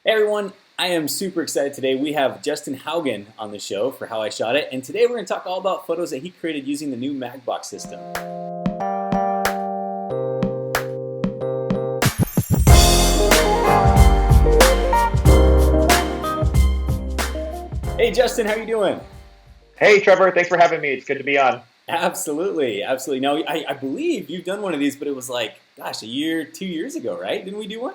Hey everyone, I am super excited today. We have Justin Haugen on the show for How I Shot It, and today we're going to talk all about photos that he created using the new MagBox system. Hey Justin, how you doing? Hey, Trevor. Thanks for having me. It's good to be on. Absolutely, absolutely. Now, I believe you've done one of these, but it was like, gosh, a year, 2 years ago, right? Didn't we do one?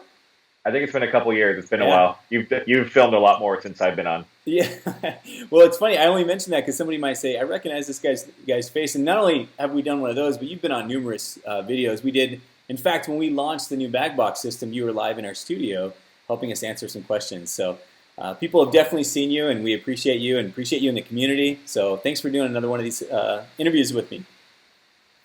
I think it's been a couple years. It's been a Yeah. while. You've filmed a lot more since I've been on. Yeah. Well, it's funny. I only mention that because somebody might say, I recognize this guy's face. And not only have we done one of those, but you've been on numerous videos. We did, in fact, when we launched the new MagBox system, you were live in our studio helping us answer some questions. So people have definitely seen you, and we appreciate you and appreciate you in the community. So thanks for doing another one of these interviews with me.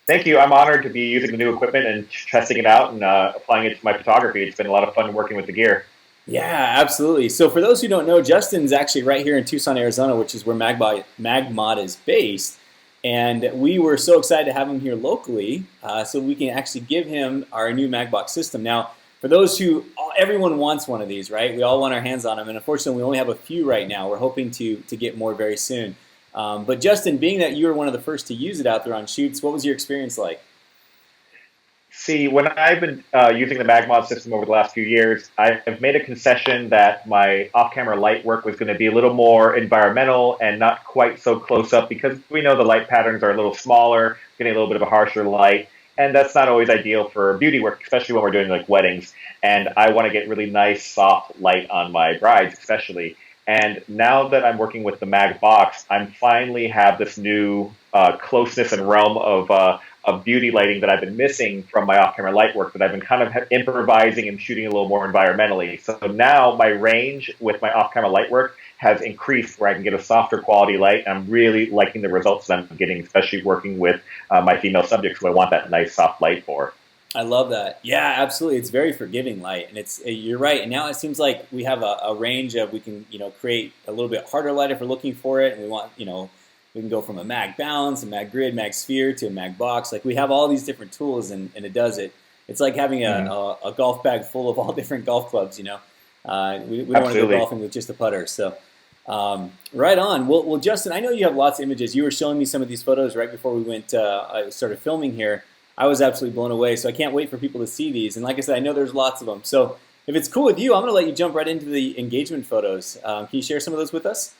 Thank you. I'm honored to be using the new equipment and testing it out and applying it to my photography. It's been a lot of fun working with the gear. Yeah, absolutely. So for those who don't know, Justin's actually right here in Tucson, Arizona, which is where MagMod is based. And we were so excited to have him here locally so we can actually give him our new MagBox system. Now, for those everyone wants one of these, right? We all want our hands on them. And unfortunately, we only have a few right now. We're hoping to get more very soon. But Justin, being that you were one of the first to use it out there on shoots, what was your experience like? See, when I've been using the MagMod system over the last few years, I've made a concession that my off-camera light work was going to be a little more environmental and not quite so close up because we know the light patterns are a little smaller, getting a little bit of a harsher light, and that's not always ideal for beauty work, especially when we're doing like weddings. And I want to get really nice, soft light on my brides, especially. And now that I'm working with the MagBox, I'm finally have this new closeness and realm of beauty lighting that I've been missing from my off-camera light work that I've been kind of improvising and shooting a little more environmentally. So now my range with my off-camera light work has increased where I can get a softer quality light. I'm really liking the results that I'm getting, especially working with my female subjects who I want that nice soft light for. I love that. Yeah, absolutely. It's very forgiving light, and you're right. And now it seems like we have a range of we can create a little bit harder light if we're looking for it, and we want we can go from a mag balance, a MagGrid, MagSphere to a MagBox. Like we have all these different tools, and it does it. It's like having Mhm. a golf bag full of all different golf clubs. We don't want to go Absolutely. golfing with just a putter. So right on. Well, Justin, I know you have lots of images. You were showing me some of these photos right before we went. I started filming here. I was absolutely blown away. So I can't wait for people to see these. And like I said, I know there's lots of them. So if it's cool with you, I'm going to let you jump right into the engagement photos. Can you share some of those with us?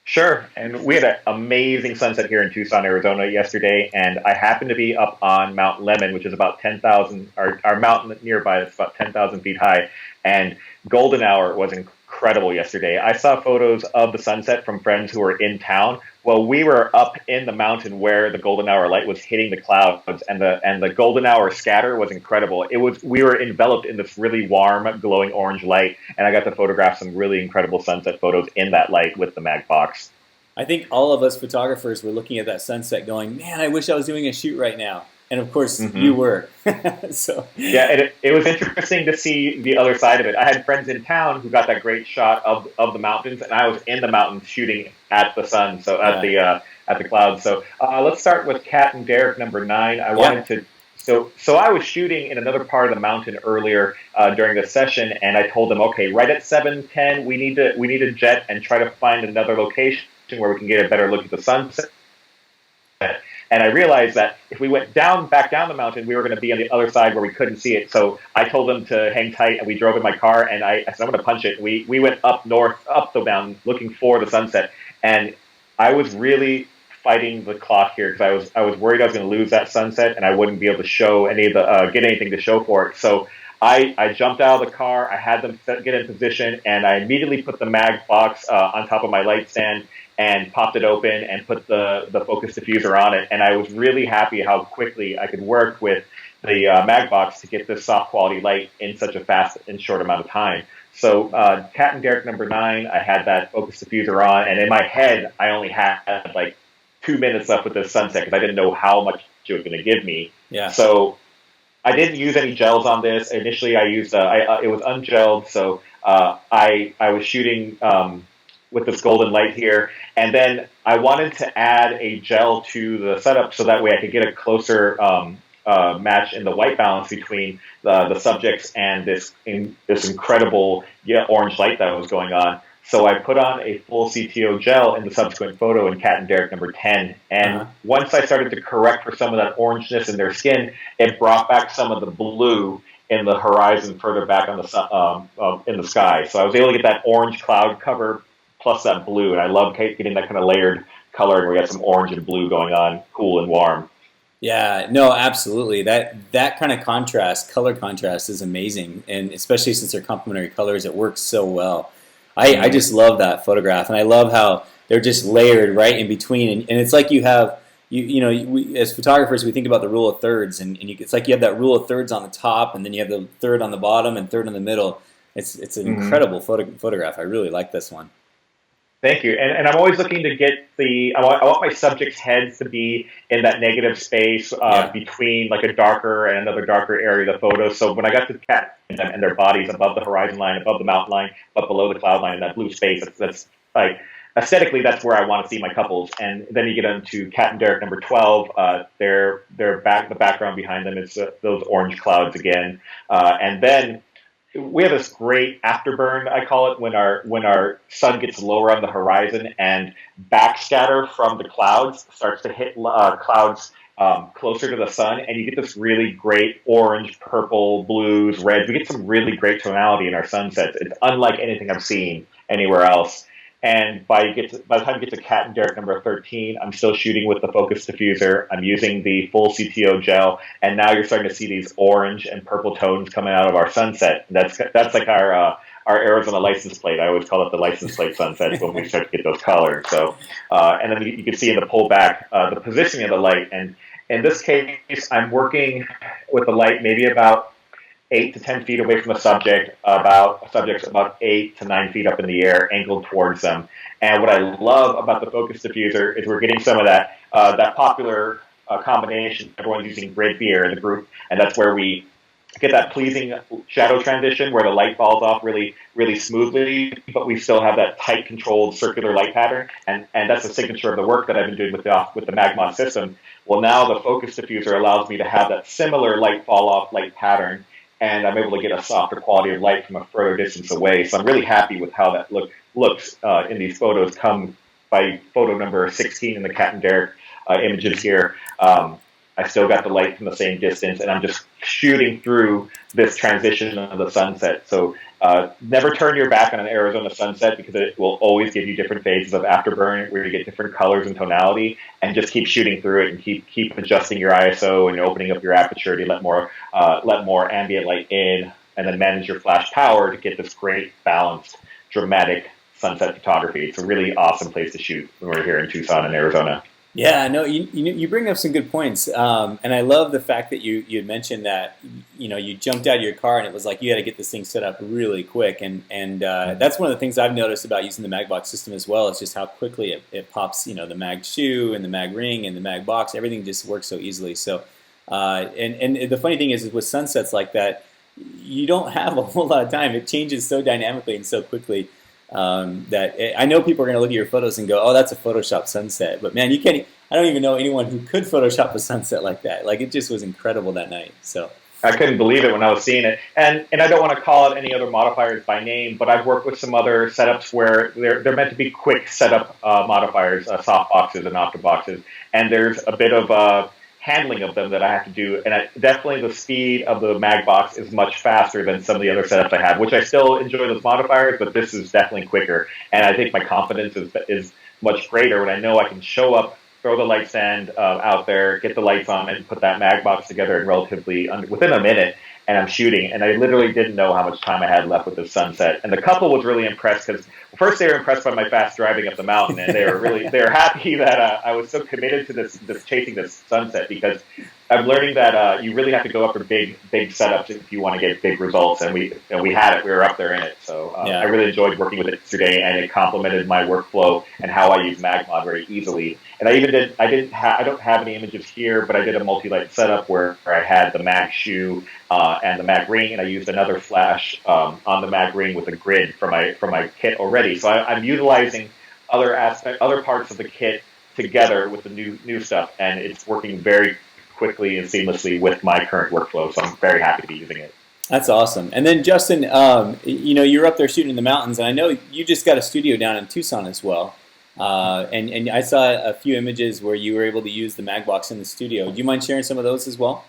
Sure. And we had an amazing sunset here in Tucson, Arizona yesterday. And I happened to be up on Mount Lemon, which is about 10,000, our mountain nearby that's about 10,000 feet high. And golden hour was incredible yesterday. I saw photos of the sunset from friends who were in town. Well, we were up in the mountain where the golden hour light was hitting the clouds, and the golden hour scatter was incredible. We were enveloped in this really warm, glowing orange light, and I got to photograph some really incredible sunset photos in that light with the MagBox. I think all of us photographers were looking at that sunset going, man, I wish I was doing a shoot right now. And of course, you Hmm. were. So, Yeah, and it was interesting to see the other side of it. I had friends in town who got that great shot of the mountains, and I was in the mountains shooting at the sun, so yeah. at the clouds. So let's start with Kat and Derek number nine. I Yeah. wanted to. So I was shooting in another part of the mountain earlier during the session, and I told them, okay, right at 7:10, we need to jet and try to find another location where we can get a better look at the sunset. And I realized that if we went back down the mountain, we were going to be on the other side where we couldn't see it. So I told them to hang tight, and we drove in my car. And I said, I'm going to punch it. We went up north, up the mountain, looking for the sunset. And I was really fighting the clock here because I was worried I was going to lose that sunset, and I wouldn't be able to show any of the get anything to show for it. So I jumped out of the car. I had them get in position, and I immediately put the mag box on top of my light stand and popped it open and put the focus diffuser on it. And I was really happy how quickly I could work with the MagBox to get this soft quality light in such a fast and short amount of time. So Cat and Derek number nine, I had that focus diffuser on, and in my head, I only had like 2 minutes left with this sunset because I didn't know how much it was going to give me. Yeah. So I didn't use any gels on this. Initially, I used it was ungelled, so I was shooting with this golden light here, and then I wanted to add a gel to the setup so that way I could get a closer match in the white balance between the subjects and this incredible orange light that was going on. So I put on a full CTO gel in the subsequent photo in Cat and Derek number 10. And once I started to correct for some of that orangeness in their skin, it brought back some of the blue in the horizon further back on the sun, in the sky. So I was able to get that orange cloud cover plus that blue. And I love getting that kind of layered coloring where you got some orange and blue going on, cool and warm. Yeah, no, absolutely. That kind of contrast, color contrast, is amazing, and especially since they're complementary colors, it works so well. I just love that photograph, and I love how they're just layered right in between, and it's like you have we, as photographers, we think about the rule of thirds, and it's like you have that rule of thirds on the top, and then you have the third on the bottom and third in the middle. It's an incredible photograph. I really like this one. Thank you. And I'm always looking to get I want my subjects' heads to be in that negative space between like a darker and another darker area of the photo. So when I got to the cat and their bodies above the horizon line, above the mountain line, but below the cloud line, in that blue space, that's like aesthetically, that's where I want to see my couples. And then you get into Cat and Derek number 12. The background behind them is those orange clouds again. And then we have this great afterburn, I call it, when our sun gets lower on the horizon and backscatter from the clouds starts to hit clouds closer to the sun, and you get this really great orange, purple, blues, reds. We get some really great tonality in our sunsets. It's unlike anything I've seen anywhere else. And by the time you get to Cat and Derek number 13, I'm still shooting with the focus diffuser. I'm using the full CTO gel, and now you're starting to see these orange and purple tones coming out of our sunset. That's like our Arizona license plate. I always call it the license plate sunsets when we start to get those colors. So, and then you can see in the pullback the positioning of the light. And in this case, I'm working with the light maybe about 8 to 10 feet away from the subject, about 8 to 9 feet up in the air, angled towards them. And what I love about the focus diffuser is we're getting some of that popular combination. Everyone's using grid here in the group, and that's where we get that pleasing shadow transition where the light falls off really, really smoothly, but we still have that tight, controlled circular light pattern. And that's the signature of the work that I've been doing with the MagMod system. Well, now the focus diffuser allows me to have that similar light fall off light pattern, and I'm able to get a softer quality of light from a further distance away. So I'm really happy with how that looks in these photos. Come by photo number 16 in the Cat and Derek images here. I still got the light from the same distance, and I'm just shooting through this transition of the sunset. So never turn your back on an Arizona sunset, because it will always give you different phases of afterburn where you get different colors and tonality, and just keep shooting through it and keep adjusting your ISO and opening up your aperture to let more ambient light in, and then manage your flash power to get this great balanced, dramatic sunset photography. It's a really awesome place to shoot when we're here in Tucson and Arizona. Yeah, no, you bring up some good points, and I love the fact that you had mentioned that you jumped out of your car and it was like you had to get this thing set up really quick, and that's one of the things I've noticed about using the MagBox system as well. Is just how quickly it pops, the MagShoe and the MagRing and the MagBox, everything just works so easily. So, and the funny thing is with sunsets like that, you don't have a whole lot of time. It changes so dynamically and so quickly. I know people are going to look at your photos and go, "Oh, that's a Photoshop sunset." But man, you can't. I don't even know anyone who could Photoshop a sunset like that. Like, it just was incredible that night. So I couldn't believe it when I was seeing it. And I don't want to call it any other modifiers by name, but I've worked with some other setups where they're meant to be quick setup modifiers, soft boxes and octaboxes, and there's a bit of handling of them that I have to do, and definitely the speed of the MagBox is much faster than some of the other setups I have, which I still enjoy those modifiers, but this is definitely quicker, and I think my confidence is much greater when I know I can show up, throw the light stand out there, get the lights on, and put that MagBox together in within a minute, and I'm shooting, and I literally didn't know how much time I had left with the sunset. And the couple was really impressed because first they were impressed by my fast driving up the mountain, and they were happy that I was so committed to this chasing this sunset, because I'm learning that you really have to go after big setups if you want to get big results, and we had it. We were up there in it, so I really enjoyed working with it today, and it complemented my workflow and how I use MagMod very easily. And I don't have any images here, but I did a multi-light setup where I had the MagShoe and the MagRing, and I used another flash on the MagRing with a grid for my kit already. So I'm utilizing other parts of the kit together with the new stuff, and it's working very quickly and seamlessly with my current workflow. So I'm very happy to be using it. That's awesome. And then Justin, you're up there shooting in the mountains, and I know you just got a studio down in Tucson as well. And I saw a few images where you were able to use the MagBox in the studio. Do you mind sharing some of those as well?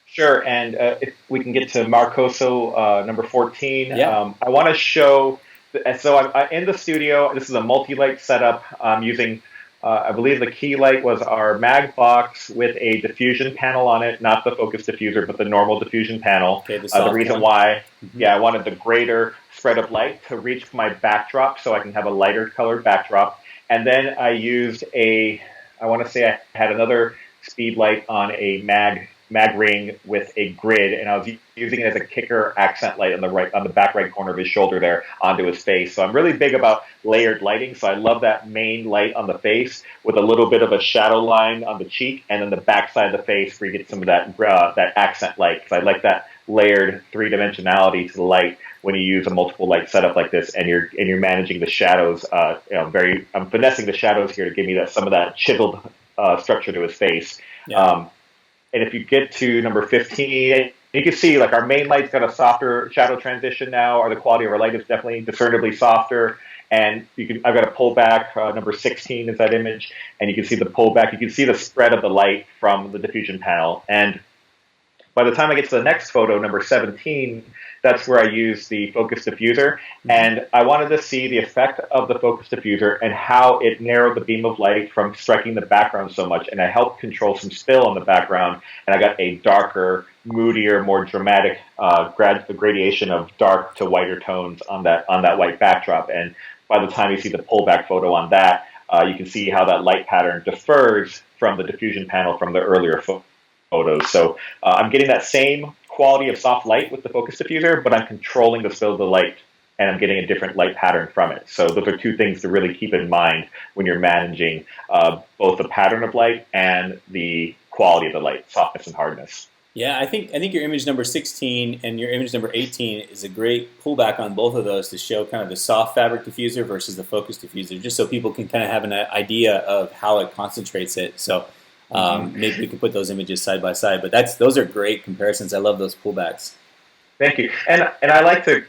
Sure. And if we can get to Marcoso number 14, yeah. I want to show. So I'm in the studio. This is a multi-light setup. I'm using, I believe the key light was our MagBox with a diffusion panel on it, not the focus diffuser, but the normal diffusion panel. Okay, the reason why, I wanted the greater spread of light to reach my backdrop so I can have a lighter colored backdrop. And then I used I want to say I had another speed light on a MagRing with a grid, and I was using it as a kicker accent light on the back right corner of his shoulder there onto his face. So I'm really big about layered lighting. So I love that main light on the face with a little bit of a shadow line on the cheek, and then the back side of the face where you get some of that accent light. Because I like that layered three-dimensionality to the light when you use a multiple light setup like this, and you're managing the shadows. I'm finessing the shadows here to give me some of that chiseled structure to his face. Yeah. And if you get to number 15, you can see like our main light's got a softer shadow transition now, or the quality of our light is definitely discernibly softer. And I've got a pullback, number 16 is that image, and you can see the pullback. You can see the spread of the light from the diffusion panel. And by the time I get to the next photo, number 17, that's where I use the focus diffuser. And I wanted to see the effect of the focus diffuser and how it narrowed the beam of light from striking the background so much. And I helped control some spill on the background. And I got a darker, moodier, more dramatic gradation of dark to whiter tones on that white backdrop. And by the time you see the pullback photo on that, you can see how that light pattern differs from the diffusion panel from the earlier photos. So I'm getting that same quality of soft light with the focus diffuser, but I'm controlling the spill of the light, and I'm getting a different light pattern from it. So those are two things to really keep in mind when you're managing both the pattern of light and the quality of the light, softness and hardness. Yeah, I think your image number 16 and your image number 18 is a great pullback on both of those to show kind of the soft fabric diffuser versus the focus diffuser, just so people can kind of have an idea of how it concentrates it. So maybe we can put those images side by side, but those are great comparisons. I love those pullbacks. Thank you, and I like to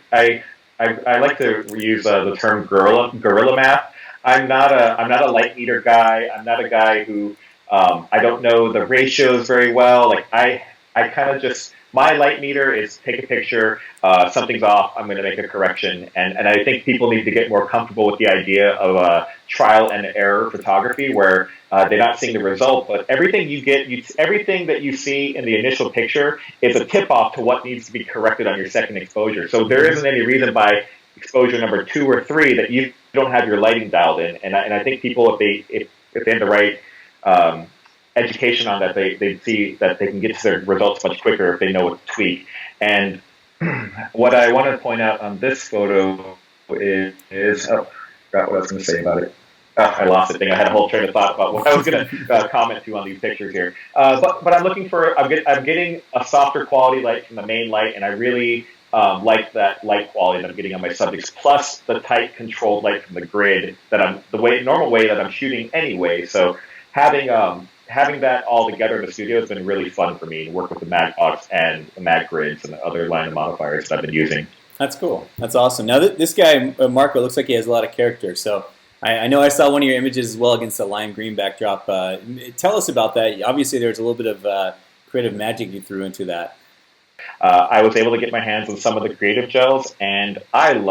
like to use the term guerrilla math. I'm not a light meter guy. I'm not a guy who I don't know the ratios very well. Like I kind of just, my light meter is take a picture, something's off, I'm going to make a correction. And I think people need to get more comfortable with the idea of trial and error photography where they're not seeing the result, but everything everything that you see in the initial picture is a tip-off to what needs to be corrected on your second exposure. So there isn't any reason by exposure number 2 or 3 that you don't have your lighting dialed in. And I think people, if they have the right education on that, they see that they can get to their results much quicker if they know what to tweak. And what I want to point out on this photo is I forgot what I was going to say about it. I lost the thing. I had a whole train of thought about what I was going to comment to on these pictures here. But I'm looking for, I'm getting a softer quality light from the main light, and I really like that light quality that I'm getting on my subjects, plus the tight controlled light from the grid that normal way that I'm shooting anyway. So having that all together in the studio has been really fun for me to work with the MagBox and the MagGrids and the other line of modifiers that I've been using. That's cool. That's awesome. Now, this guy, Marco, looks like he has a lot of character. So I know I saw one of your images as well against the lime green backdrop. Tell us about that. Obviously, there's a little bit of creative magic you threw into that. I was able to get my hands on some of the creative gels, and I've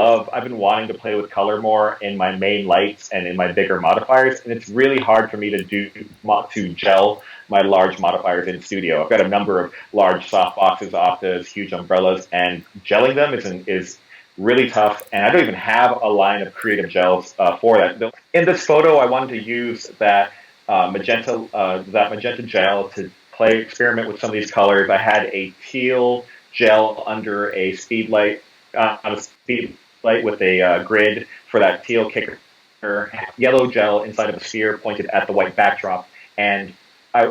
been wanting to play with color more in my main lights and in my bigger modifiers, and it's really hard for me to gel my large modifiers in studio. I've got a number of large softboxes, optas, huge umbrellas, and gelling them is really tough, and I don't even have a line of creative gels for that. In this photo, I wanted to use that magenta gel to experiment with some of these colors. I had a teal gel under a speed light, with a grid for that teal kicker, yellow gel inside of a sphere pointed at the white backdrop, and I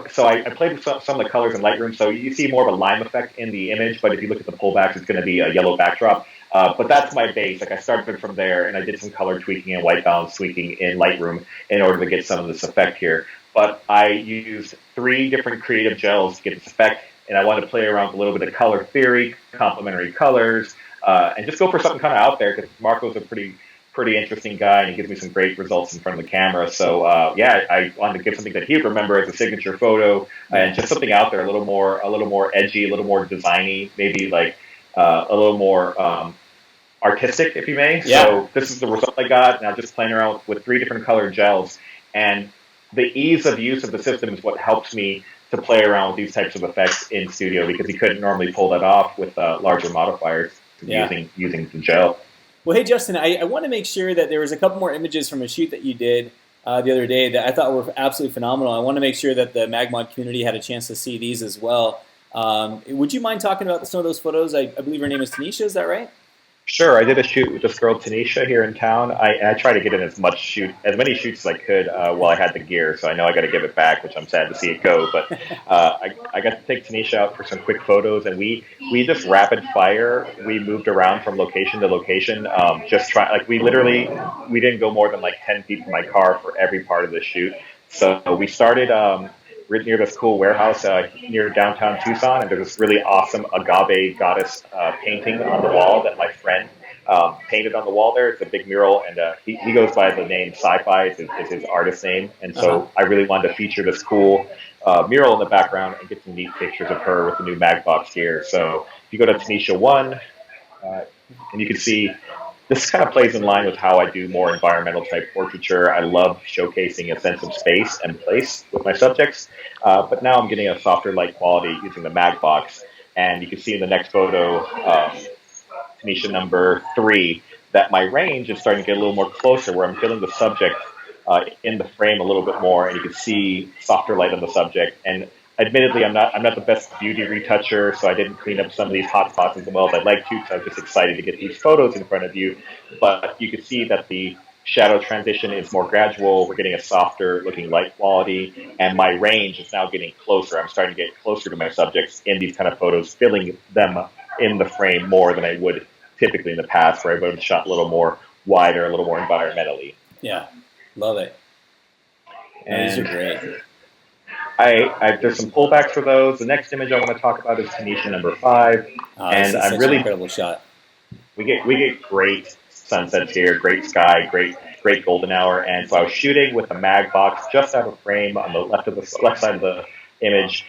played with some of the colors in Lightroom, so you see more of a lime effect in the image, but if you look at the pullbacks, it's going to be a yellow backdrop. But that's my base. Like I started from there, and I did some color tweaking and white balance tweaking in Lightroom in order to get some of this effect here. But I used 3 different creative gels to get this effect, and I wanted to play around with a little bit of color theory, complementary colors, and just go for something kind of out there because Marco's a pretty interesting guy, and he gives me some great results in front of the camera. So yeah, I wanted to give something that he'd remember as a signature photo, and just something out there, a little more edgy, a little more designy, maybe like a little more artistic, if you may. Yeah. So this is the result I got. Now just playing around with 3 different colored gels, and the ease of use of the system is what helps me to play around with these types of effects in studio, because you couldn't normally pull that off with larger modifiers using the gel. Well, hey, Justin, I want to make sure that there was a couple more images from a shoot that you did the other day that I thought were absolutely phenomenal. I want to make sure that the MagMod community had a chance to see these as well. Would you mind talking about some of those photos? I believe her name is Tanisha, is that right? Sure, I did a shoot with this girl Tanisha here in town. I tried to get in as many shoots as I could while I had the gear. So I know I got to give it back, which I'm sad to see it go. But I got to take Tanisha out for some quick photos, and we just rapid fire. We moved around from location to location. We didn't go more than like 10 feet from my car for every part of the shoot. So we started near this cool warehouse near downtown Tucson, and there's this really awesome agave goddess painting on the wall that my friend painted on the wall there. It's a big mural, and he goes by the name Sci-Fi is his artist name, and so I really wanted to feature this cool mural in the background and get some neat pictures of her with the new MagBox gear. So if you go to Tanisha 1, and you can see this kind of plays in line with how I do more environmental type portraiture. I love showcasing a sense of space and place with my subjects, but now I'm getting a softer light quality using the MagBox. And you can see in the next photo, Tanisha number 3, that my range is starting to get a little more closer, where I'm feeling the subject in the frame a little bit more, and you can see softer light on the subject. And admittedly, I'm not the best beauty retoucher, so I didn't clean up some of these hot spots as well as I'd like to, so I'm just excited to get these photos in front of you. But you can see that the shadow transition is more gradual. We're getting a softer looking light quality, and my range is now getting closer. I'm starting to get closer to my subjects in these kind of photos, filling them in the frame more than I would typically in the past, where I would have shot a little more wider, a little more environmentally. Yeah, love it. And these are great. There's some pullbacks for those. The next image I want to talk about is Tanisha number 5, and I'm really an incredible shot. We get great sunsets here, great sky, great golden hour, and so I was shooting with a MagBox just out of frame on the left side of the image,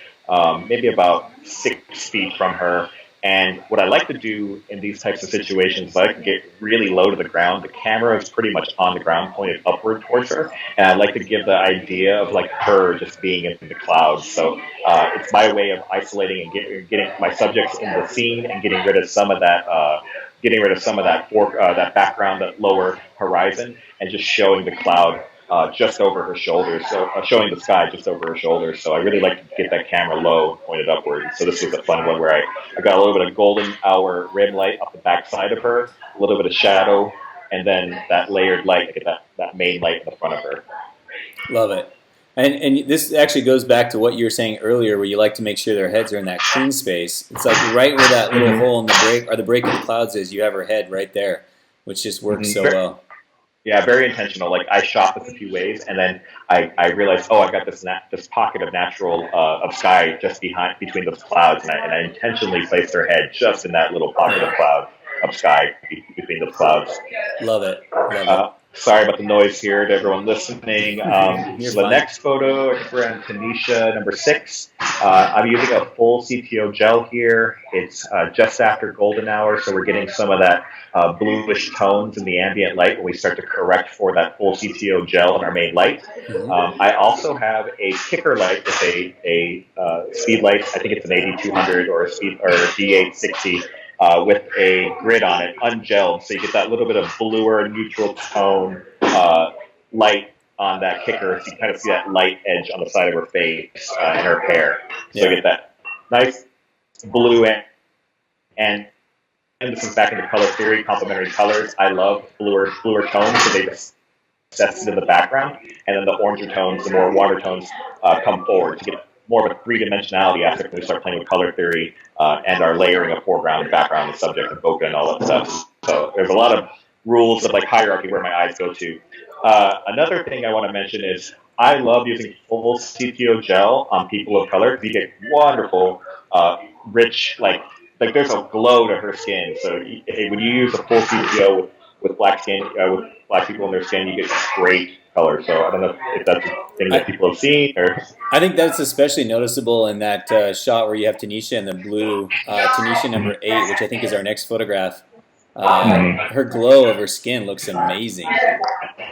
maybe about 6 feet from her. And what I like to do in these types of situations is I like to get really low to the ground. The camera is pretty much on the ground, pointed upward towards her. And I like to give the idea of like her just being in the clouds. So it's my way of isolating and getting my subjects in the scene and getting rid of some of that that background, that lower horizon, and just showing the cloud just over her shoulders, so showing the sky just over her shoulders. So I really like to get that camera low, pointed upward. So this was a fun one where I got a little bit of golden hour rim light up the back side of her, a little bit of shadow, and then that layered light, I get that main light in the front of her. Love it. And this actually goes back to what you were saying earlier, where you like to make sure their heads are in that clean space. It's like right where that little hole in the break of the clouds is, you have her head right there, which just works so well. Yeah, very intentional. Like I shot this a few ways, and then I realized, I got this pocket of natural of sky just between those clouds, and I intentionally placed her head just in that little pocket of cloud of sky between the clouds. Love it. Love it. Sorry about the noise here to everyone listening. So the next photo, we're on Tanisha number 6. I'm using a full CTO gel here. It's just after golden hour, so we're getting some of that bluish tones in the ambient light when we start to correct for that full CTO gel in our main light. I also have a kicker light with a speed light. I think it's an 8200 or a D860. With a grid on it, ungelled, so you get that little bit of bluer, neutral tone light on that kicker, so you kind of see that light edge on the side of her face and her hair. So you get that nice blue and this is back into color theory, complementary colors. I love bluer tones, so they just set into the background, and then the oranger tones, the more water tones, come forward to get more of a three-dimensionality aspect when we start playing with color theory and our layering of foreground and background and subject and bokeh and all that stuff. So there's a lot of rules of like hierarchy where my eyes go to. Another thing I want to mention is I love using full CPO gel on people of color because you get wonderful, rich, like there's a glow to her skin. So when you use a full CPO with black skin, with black people in their skin, you get great color. So I don't know if that's a thing that people have seen or. I think that's especially noticeable in that shot where you have Tanisha in the blue, Tanisha number 8, which I think is our next photograph. Her glow of her skin looks amazing.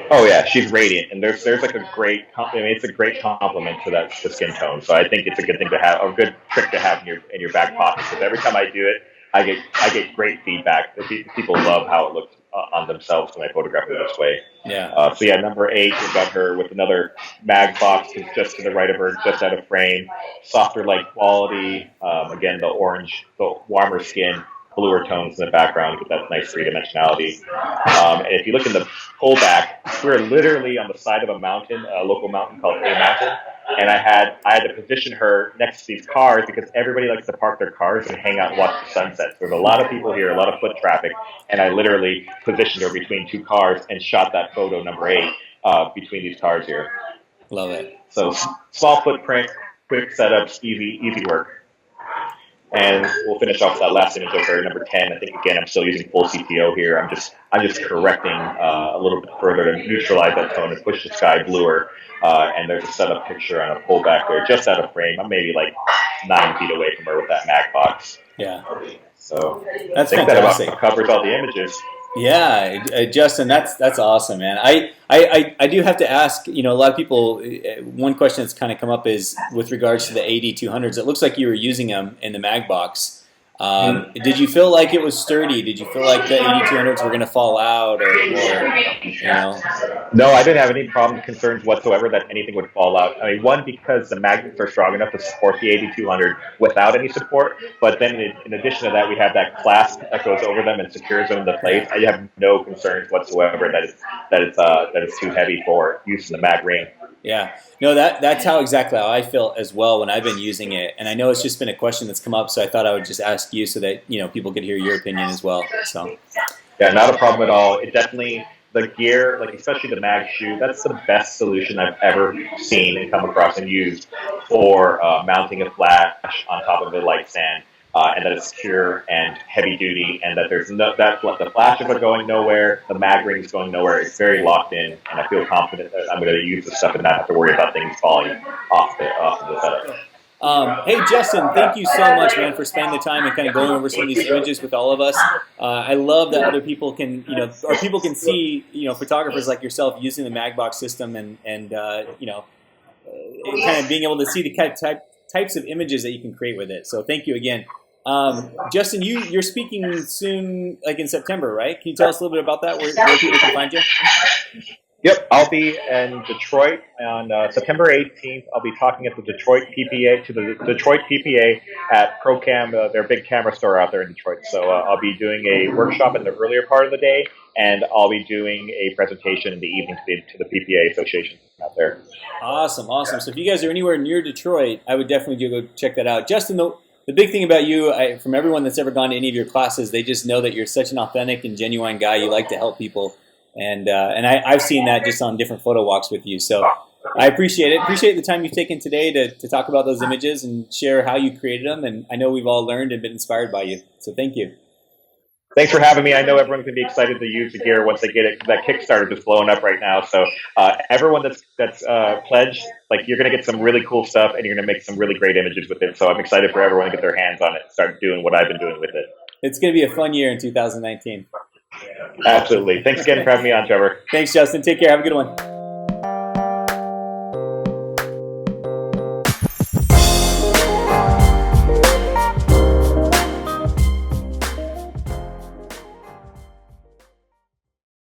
Oh yeah, she's radiant, and there's like a great. I mean, it's a great compliment to the skin tone. So I think it's a good thing to have, a good trick to have in your back pocket. Because every time I do it, I get great feedback. People love how it looks on themselves when I photograph it this way. Yeah. So yeah, number 8, we've got her with another MagBox just to the right of her, just out of frame. Softer light quality. Again, the orange, the warmer skin. Bluer tones in the background with that nice three-dimensionality. And if you look in the pullback, we're literally on the side of a mountain, a local mountain called A Mountain, and I had to position her next to these cars because everybody likes to park their cars and hang out and watch the sunset. So there's a lot of people here, a lot of foot traffic, and I literally positioned her between 2 cars and shot that photo number 8 between these cars here. Love it. So small footprint, quick setups, easy work. And we'll finish off that last image of her, number 10. I think again I'm still using full CPO here. I'm just correcting a little bit further to neutralize that tone and push the sky bluer. And there's a setup picture on a pullback there, just out of frame. I'm maybe like 9 feet away from her with that MagBox. Yeah. So that's I think fantastic. That about covers all the images. Yeah, Justin, that's awesome, man. I do have to ask, a lot of people, one question that's kind of come up is with regards to the AD200s. It looks like you were using them in the MagBox. Did you feel like it was sturdy? Did you feel like the AD200s were going to fall out, or No, I didn't have any concerns whatsoever that anything would fall out. I mean, one, because the magnets are strong enough to support the AD200 without any support, but then in addition to that, we have that clasp that goes over them and secures them into place. I have no concerns whatsoever that it's too heavy for use in the MagRing. Yeah, no, that's exactly how I feel as well when I've been using it, and I know it's just been a question that's come up, so I thought I would just ask you so that people could hear your opinion as well. So, yeah, not a problem at all. It definitely the gear, like especially the MagShoe, that's the best solution I've ever seen and come across and used for mounting a flash on top of a light stand. And that it's secure and heavy duty, and that there's the flash is going nowhere, the MagRing is going nowhere. It's very locked in, and I feel confident that I'm going to use this stuff and not have to worry about things falling off the setup. Hey Justin, thank you so much, man, for spending the time and kind of going over some of these images with all of us. I love that other people can, or people can see, photographers like yourself using the MagBox system and kind of being able to see the types of images that you can create with it. So thank you again. Justin, you're speaking soon, like in September, right? Can you tell us a little bit about that, where people can find you? Yep, I'll be in Detroit on September 18th. I'll be talking at the Detroit PPA at ProCam, their big camera store out there in Detroit. So I'll be doing a workshop in the earlier part of the day, and I'll be doing a presentation in the evening to the PPA Association out there. Awesome. So if you guys are anywhere near Detroit, I would definitely go check that out. Justin, the big thing about you, from everyone that's ever gone to any of your classes, they just know that you're such an authentic and genuine guy. You like to help people. And I've seen that just on different photo walks with you. So I appreciate it. Appreciate the time you've taken today to talk about those images and share how you created them. And I know we've all learned and been inspired by you. So thank you. Thanks for having me. I know everyone's going to be excited to use the gear once they get it. That Kickstarter is blowing up right now. So everyone that's pledged, like you're going to get some really cool stuff and you're going to make some really great images with it. So I'm excited for everyone to get their hands on it and start doing what I've been doing with it. It's going to be a fun year in 2019. Absolutely. Thanks again for having me on, Trevor. Thanks, Justin. Take care. Have a good one.